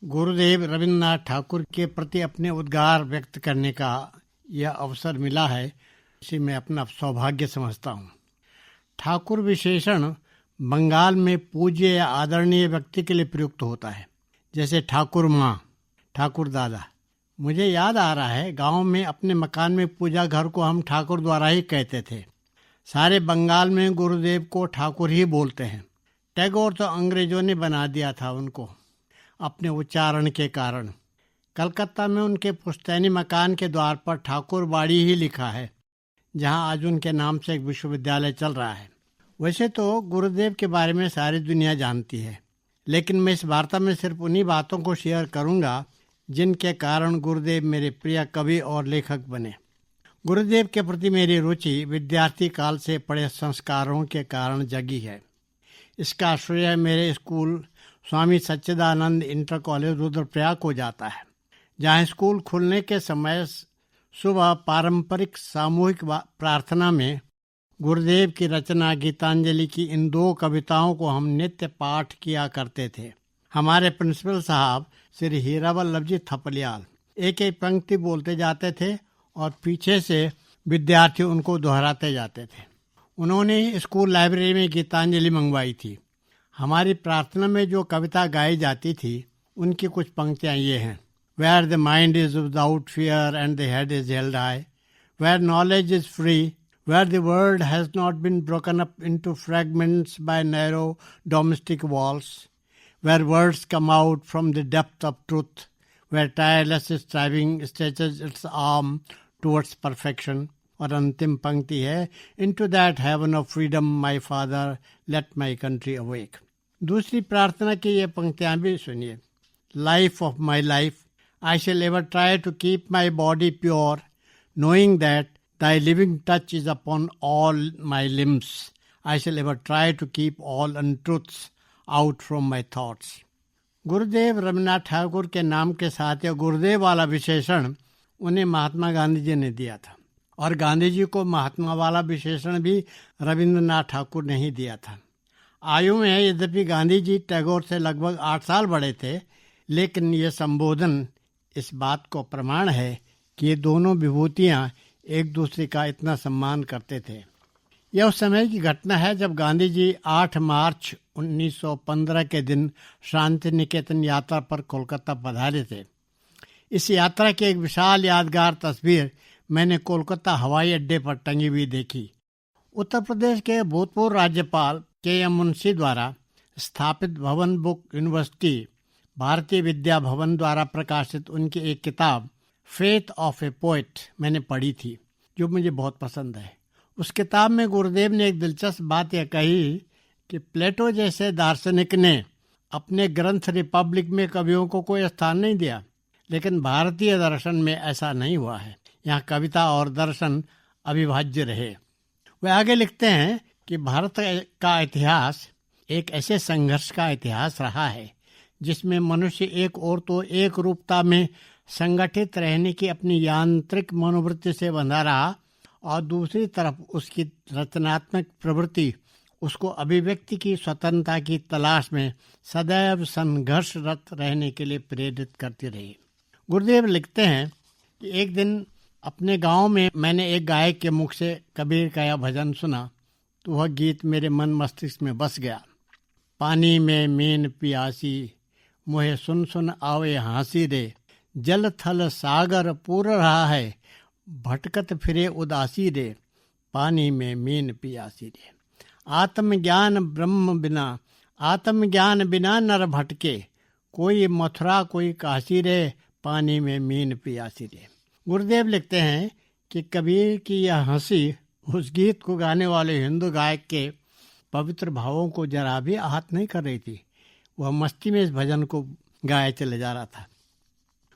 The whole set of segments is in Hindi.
गुरुदेव रविन्द्रनाथ ठाकुर के प्रति अपने उद्गार व्यक्त करने का यह अवसर मिला है, इसे मैं अपना सौभाग्य समझता हूँ। ठाकुर विशेषण बंगाल में पूज्य या आदरणीय व्यक्ति के लिए प्रयुक्त होता है, जैसे ठाकुर माँ, ठाकुर दादा। मुझे याद आ रहा है, गांव में अपने मकान में पूजा घर को हम ठाकुर द्वारा ही कहते थे। सारे बंगाल में गुरुदेव को ठाकुर ही बोलते हैं। टैगोर तो अंग्रेजों ने बना दिया था उनको अपने उच्चारण के कारण। कलकत्ता में उनके पुश्तैनी मकान के द्वार पर ठाकुर बाड़ी ही लिखा है, जहां आज उनके नाम से एक विश्वविद्यालय चल रहा है। वैसे तो गुरुदेव के बारे में सारी दुनिया जानती है, लेकिन मैं इस वार्ता में सिर्फ उन्हीं बातों को शेयर करूंगा जिनके कारण गुरुदेव मेरे प्रिय कवि और लेखक बने। गुरुदेव के प्रति मेरी रुचि विद्यार्थी काल से पड़े संस्कारों के कारण जगी है। इसका श्रेय मेरे स्कूल स्वामी सच्चिदानंद इंटर कॉलेज रुद्रप्रयाग को जाता है, जहाँ स्कूल खुलने के समय सुबह पारंपरिक सामूहिक प्रार्थना में गुरुदेव की रचना गीतांजलि की इन 2 कविताओं को हम नित्य पाठ किया करते थे। हमारे प्रिंसिपल साहब श्री हीरावल्लभ जी थपलियाल एक एक पंक्ति बोलते जाते थे और पीछे से विद्यार्थी उनको दोहराते जाते थे। उन्होंने स्कूल लाइब्रेरी में गीतांजलि मंगवाई थी। हमारी प्रार्थना में जो कविता गाई जाती थी उनकी कुछ पंक्तियां ये हैं: where the mind is without fear and the head is held high, where knowledge is free, where the world has not been broken up into fragments by narrow domestic walls, where words come out from the depth of truth, where tireless striving stretches its arm towards perfection. और अंतिम पंक्ति है: Into that heaven of freedom, my father, let my country awake. दूसरी प्रार्थना की ये पंक्तियां भी सुनिए: Life of my life, I shall ever try to keep my body pure, knowing that thy living touch is upon all my limbs. I shall ever try to keep all untruths out from my thoughts. गुरुदेव रविन्द्रनाथ ठाकुर के नाम के साथ यह गुरुदेव वाला विशेषण उन्हें महात्मा गांधी जी ने दिया था, और गांधी जी को महात्मा वाला विशेषण भी रविन्द्रनाथ ठाकुर ने ही दिया था। आयु में यद्यपि गांधी जी टैगोर से लगभग 8 साल बड़े थे, लेकिन ये संबोधन इस बात को प्रमाण है कि ये दोनों विभूतियाँ एक दूसरे का इतना सम्मान करते थे। यह उस समय की घटना है जब गांधी जी 8 मार्च 1915 के दिन शांति निकेतन यात्रा पर कोलकाता पधारे थे। इस यात्रा की एक विशाल यादगार तस्वीर मैंने कोलकाता हवाई अड्डे पर टंगी हुई देखी। उत्तर प्रदेश के भूतपूर्व राज्यपाल के.एम. मुंशी द्वारा स्थापित भवन बुक यूनिवर्सिटी भारतीय विद्या भवन द्वारा प्रकाशित उनकी एक किताब फेथ ऑफ ए पोएट मैंने पढ़ी थी, जो मुझे बहुत पसंद है। उस किताब में गुरुदेव ने एक दिलचस्प बात यह कही कि प्लेटो जैसे दार्शनिक ने अपने ग्रंथ रिपब्लिक में कवियों को कोई स्थान नहीं दिया, लेकिन भारतीय दर्शन में ऐसा नहीं हुआ है। यहाँ कविता और दर्शन अविभाज्य रहे। वे आगे लिखते हैं कि भारत का इतिहास एक ऐसे संघर्ष का इतिहास रहा है जिसमें मनुष्य एक ओर तो एक रूपता में संगठित रहने की अपनी यांत्रिक मनोवृत्ति से बंधा रहा, और दूसरी तरफ उसकी रचनात्मक प्रवृत्ति उसको अभिव्यक्ति की स्वतंत्रता की तलाश में सदैव संघर्षरत रहने के लिए प्रेरित करती रही। गुरुदेव लिखते हैं कि एक दिन अपने गांव में मैंने एक गायक के मुख से कबीर का यह भजन सुना, तो वह गीत मेरे मन मस्तिष्क में बस गया। पानी में मीन पियासी, मोहे सुन सुन आवे हाँसी रे, जल थल सागर पूर रहा है, भटकत फिरे उदासी रे, पानी में मीन पियासी रे। आत्मज्ञान ब्रह्म बिना, आत्मज्ञान बिना नर भटके, कोई मथुरा कोई काशी रे, पानी में मीन पियासी रे। गुरुदेव लिखते हैं कि कबीर की यह हंसी उस गीत को गाने वाले हिंदू गायक के पवित्र भावों को जरा भी आहत नहीं कर रही थी। वह मस्ती में इस भजन को गाए चले जा रहा था।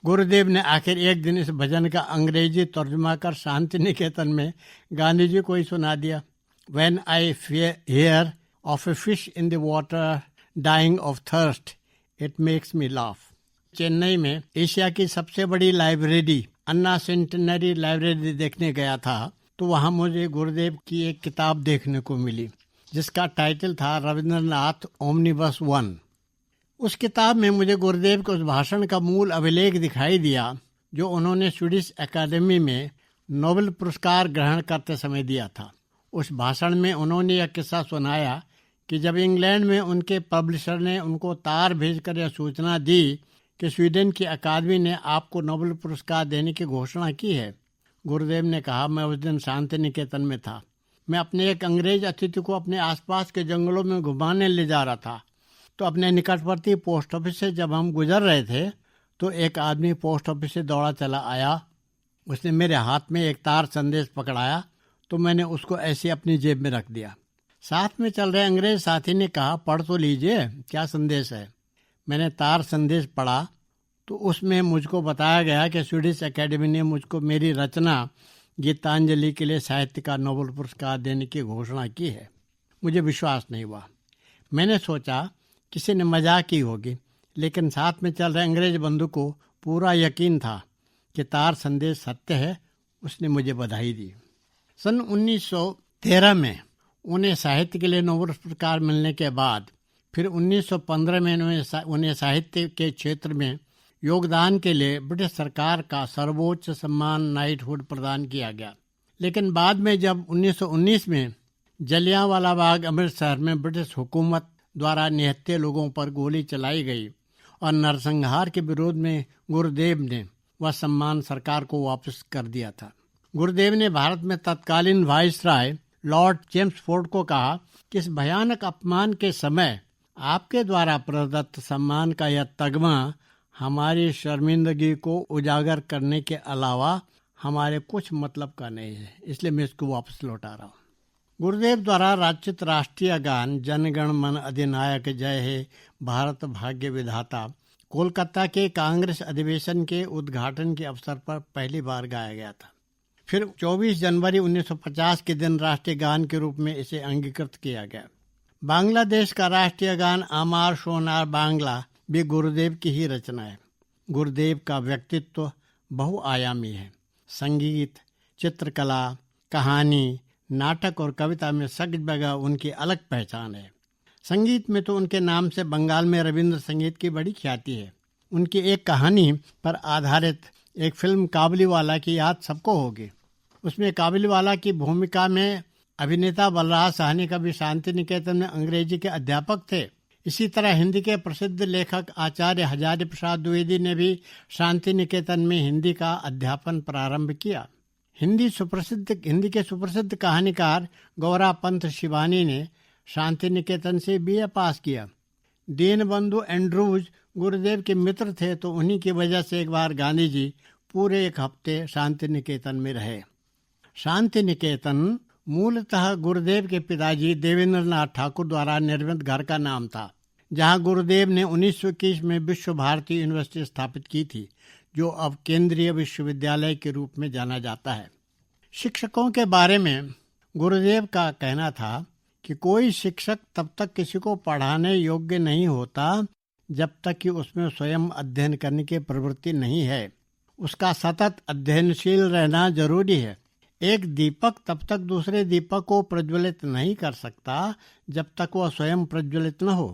गुरुदेव ने आखिर एक दिन इस भजन का अंग्रेजी तर्जुमा कर शांति निकेतन में गांधी जी को ही सुना दिया। When I hear of a fish in the water dying of thirst, it makes me laugh. Chennai में एशिया की सबसे बड़ी लाइब्रेरी अन्ना सेंटेनरी लाइब्रेरी देखने गया था, तो वहाँ मुझे गुरुदेव की एक किताब देखने को मिली जिसका टाइटल था रविंद्रनाथ ओमनिबस 1। उस किताब में मुझे गुरुदेव के उस भाषण का मूल अभिलेख दिखाई दिया जो उन्होंने स्वीडिश एकेडमी में नोबेल पुरस्कार ग्रहण करते समय दिया था। उस भाषण में उन्होंने यह किस्सा सुनाया कि जब इंग्लैंड में उनके पब्लिशर ने उनको तार भेजकर यह सूचना दी कि स्वीडन की अकादमी ने आपको नोबेल पुरस्कार देने की घोषणा की है। गुरुदेव ने कहा, मैं उस दिन शांति निकेतन में था। मैं अपने एक अंग्रेज अतिथि को अपने आसपास के जंगलों में घुमाने ले जा रहा था, तो अपने निकटवर्ती पोस्ट ऑफिस से जब हम गुजर रहे थे तो एक आदमी पोस्ट ऑफिस से दौड़ा चला आया। उसने मेरे हाथ में एक तार संदेश पकड़ाया तो मैंने उसको ऐसे अपनी जेब में रख दिया। साथ में चल रहे अंग्रेज साथी ने कहा, पढ़ तो लीजिए, क्या संदेश है। मैंने तार संदेश पढ़ा तो उसमें मुझको बताया गया कि स्वीडिश एकेडमी ने मुझको मेरी रचना गीतांजलि के लिए साहित्य का नोबेल पुरस्कार देने की घोषणा की है। मुझे विश्वास नहीं हुआ। मैंने सोचा किसी ने मजाक की होगी, लेकिन साथ में चल रहे अंग्रेज बंधु को पूरा यकीन था कि तार संदेश सत्य है। उसने मुझे बधाई दी। सन 1913 में उन्हें साहित्य के लिए नोबेल पुरस्कार मिलने के बाद फिर 1915 में उन्हें साहित्य के क्षेत्र में योगदान के लिए ब्रिटिश सरकार का सर्वोच्च सम्मान नाइटहुड प्रदान किया गया। लेकिन बाद में जब 1919 में जलियांवाला बाग अमृतसर में ब्रिटिश हुकूमत द्वारा निहत्थे लोगों पर गोली चलाई गई और नरसंहार के विरोध में गुरुदेव ने वह सम्मान सरकार को वापस कर दिया था। गुरुदेव ने भारत में तत्कालीन वाइसराय लॉर्ड चेम्सफोर्ड को कहा कि इस भयानक अपमान के समय आपके द्वारा प्रदत्त सम्मान का यह तगमा हमारी शर्मिंदगी को उजागर करने के अलावा हमारे कुछ मतलब का नहीं है, इसलिए मैं इसको वापस लौटा रहा हूँ। गुरुदेव द्वारा रचित राष्ट्रीय गान जन गण मन अधिनायक जय हे भारत भाग्य विधाता कोलकाता के कांग्रेस अधिवेशन के उद्घाटन के अवसर पर पहली बार गाया गया था। फिर 24 जनवरी 1950 के दिन राष्ट्रीय गान के रूप में इसे अंगीकृत किया गया। बांग्लादेश का राष्ट्रीय गान आमार सोनार बांग्ला भी गुरुदेव की ही रचना है। गुरुदेव का व्यक्तित्व बहुआयामी है। संगीत, चित्रकला, कहानी, नाटक और कविता में सब जगह उनकी अलग पहचान है। संगीत में तो उनके नाम से बंगाल में रविंद्र संगीत की बड़ी ख्याति है। उनकी एक कहानी पर आधारित एक फिल्म काबुलीवाला की याद सबको होगी। उसमें काबुलीवाला की भूमिका में अभिनेता बलराज साहनी कभी शांति निकेतन में अंग्रेजी के अध्यापक थे। इसी तरह हिंदी के प्रसिद्ध लेखक आचार्य हजारी प्रसाद द्विवेदी ने भी शांति निकेतन में हिंदी का अध्यापन प्रारंभ किया। हिंदी के सुप्रसिद्ध कहानीकार गौरा पंथ शिवानी ने शांति निकेतन से बीए पास किया। दीनबंधु एंड्रूज गुरुदेव के मित्र थे, तो उन्हीं की वजह से एक बार गांधी जी पूरे एक हफ्ते शांति निकेतन में रहे। शांति निकेतन मूलतः गुरुदेव के पिताजी देवेंद्र नाथ ठाकुर द्वारा निर्मित घर का नाम था, जहां गुरुदेव ने 1921 में विश्व भारती यूनिवर्सिटी स्थापित की थी, जो अब केंद्रीय विश्वविद्यालय के रूप में जाना जाता है। शिक्षकों के बारे में गुरुदेव का कहना था कि कोई शिक्षक तब तक किसी को पढ़ाने योग्य नहीं होता जब तक कि उसमें स्वयं अध्ययन करने की प्रवृत्ति नहीं है। उसका सतत अध्ययनशील रहना जरूरी है। एक दीपक तब तक दूसरे दीपक को प्रज्वलित नहीं कर सकता जब तक वह स्वयं प्रज्वलित न हो।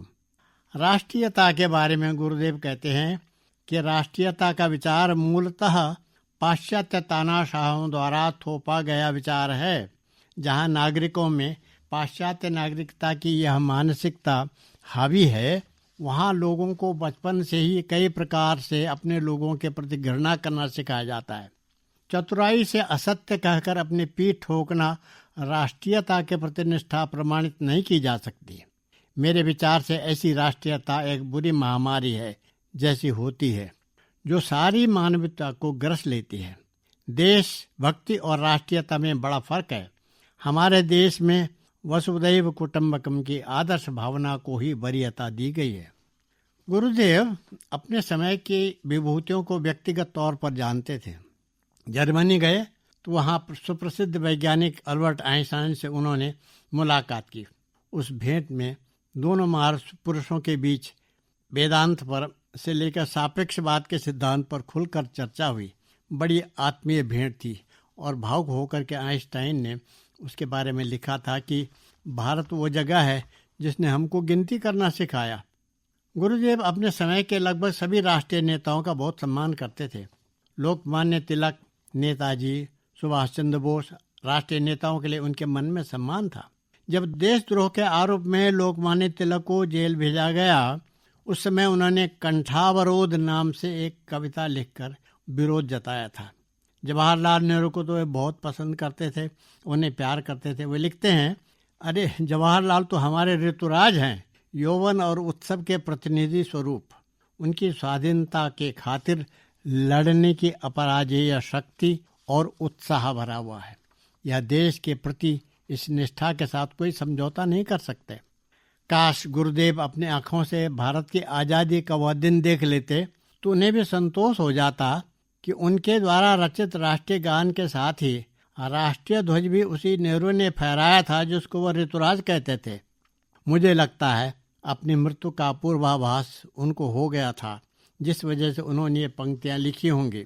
राष्ट्रीयता के बारे में गुरुदेव कहते हैं कि राष्ट्रीयता का विचार मूलतः पाश्चात्य तानाशाहों द्वारा थोपा गया विचार है। जहां नागरिकों में पाश्चात्य नागरिकता की यह मानसिकता हावी है, वहां लोगों को बचपन से ही कई प्रकार से अपने लोगों के प्रति घृणा करना सिखाया जाता है। चतुराई से असत्य कहकर अपनी पीठ ठोकना राष्ट्रीयता के प्रति निष्ठा प्रमाणित नहीं की जा सकती। मेरे विचार से ऐसी राष्ट्रीयता एक बुरी महामारी है जैसी होती है, जो सारी मानवता को ग्रस लेती है। देश भक्ति और राष्ट्रीयता में बड़ा फर्क है। हमारे देश में वसुधैव कुटुंबकम की आदर्श भावना को ही वरीयता दी गई है। गुरुदेव अपने समय की विभूतियों को व्यक्तिगत तौर पर जानते थे। जर्मनी गए तो वहाँ सुप्रसिद्ध वैज्ञानिक अल्बर्ट आइंस्टाइन से उन्होंने मुलाकात की। उस भेंट में दोनों महापुरुषों के बीच वेदांत पर से लेकर सापेक्षवाद के सिद्धांत पर खुलकर चर्चा हुई। बड़ी आत्मीय भेंट थी और भावुक होकर के आइंस्टाइन ने उसके बारे में लिखा था कि भारत वो जगह है जिसने हमको गिनती करना सिखाया। गुरुदेव अपने समय के लगभग सभी राष्ट्रीय नेताओं का बहुत सम्मान करते थे। लोकमान्य तिलक, नेताजी, सुभाष चंद्र बोस राष्ट्रीय नेताओं के लिए उनके मन में सम्मान था। जब देशद्रोह के आरोप में लोकमान्य तिलक को जेल भेजा गया, उस समय उन्होंने कंठावरोध नाम से एक कविता लिखकर विरोध जताया था। जवाहरलाल नेहरू को तो वे बहुत पसंद करते थे, उन्हें प्यार करते थे। वे लिखते हैं, अरे जवाहरलाल तो हमारे ऋतुराज हैं, यौवन और उत्सव के प्रतिनिधि स्वरूप। उनकी स्वाधीनता के खातिर लड़ने की अपराजेय शक्ति और उत्साह भरा हुआ है। यह देश के प्रति इस निष्ठा के साथ कोई समझौता नहीं कर सकते। काश गुरुदेव अपने आंखों से भारत की आज़ादी का वह दिन देख लेते तो उन्हें भी संतोष हो जाता कि उनके द्वारा रचित राष्ट्रीय गान के साथ ही राष्ट्रीय ध्वज भी उसी नेहरू ने फहराया था जिसको वह ऋतुराज कहते थे। मुझे लगता है अपनी मृत्यु का पूर्वाभास उनको हो गया था, जिस वजह से उन्होंने ये पंक्तियां लिखी होंगी।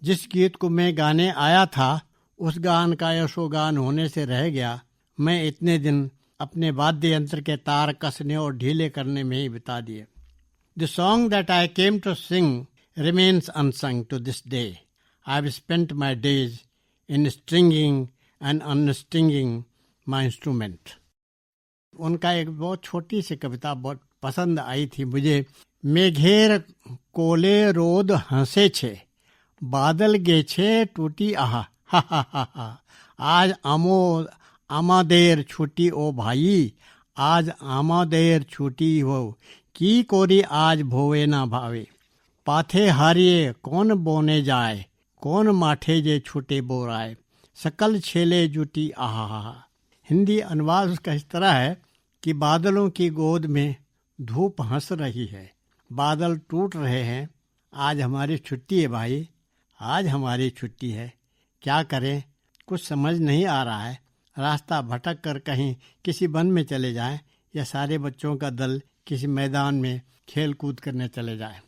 जिस गीत को मैं गाने आया था उस गान का यशोगान होने से रह गया। मैं इतने दिन अपने वाद्य यंत्र के तार कसने और ढीले करने में ही बिता दिए। The song that I came to sing remains unsung to this day. I've spent my days in stringing and unstringing my instrument. उनका एक बहुत छोटी सी कविता बहुत पसंद आई थी मुझे। मेघेर कोले रोद हंसे छे, बादल गे छे टूटी आहा, हा हा हा हा। आज आमादेर छुट्टी ओ भाई, आज आमादेर छुट्टी हो, की कोरी आज भोवे ना भावे। पाथे हारिए कौन बोने जाए, कौन माठे जे छूटे बोराए, सकल छेले जुटी आहा। हिंदी अनुवाद उसका इस तरह है कि बादलों की गोद में धूप हंस रही है, बादल टूट रहे हैं, आज हमारी छुट्टी है भाई, आज हमारी छुट्टी है। क्या करें, कुछ समझ नहीं आ रहा है। रास्ता भटक कर कहीं किसी वन में चले जाएं या सारे बच्चों का दल किसी मैदान में खेल कूद करने चले जाएं।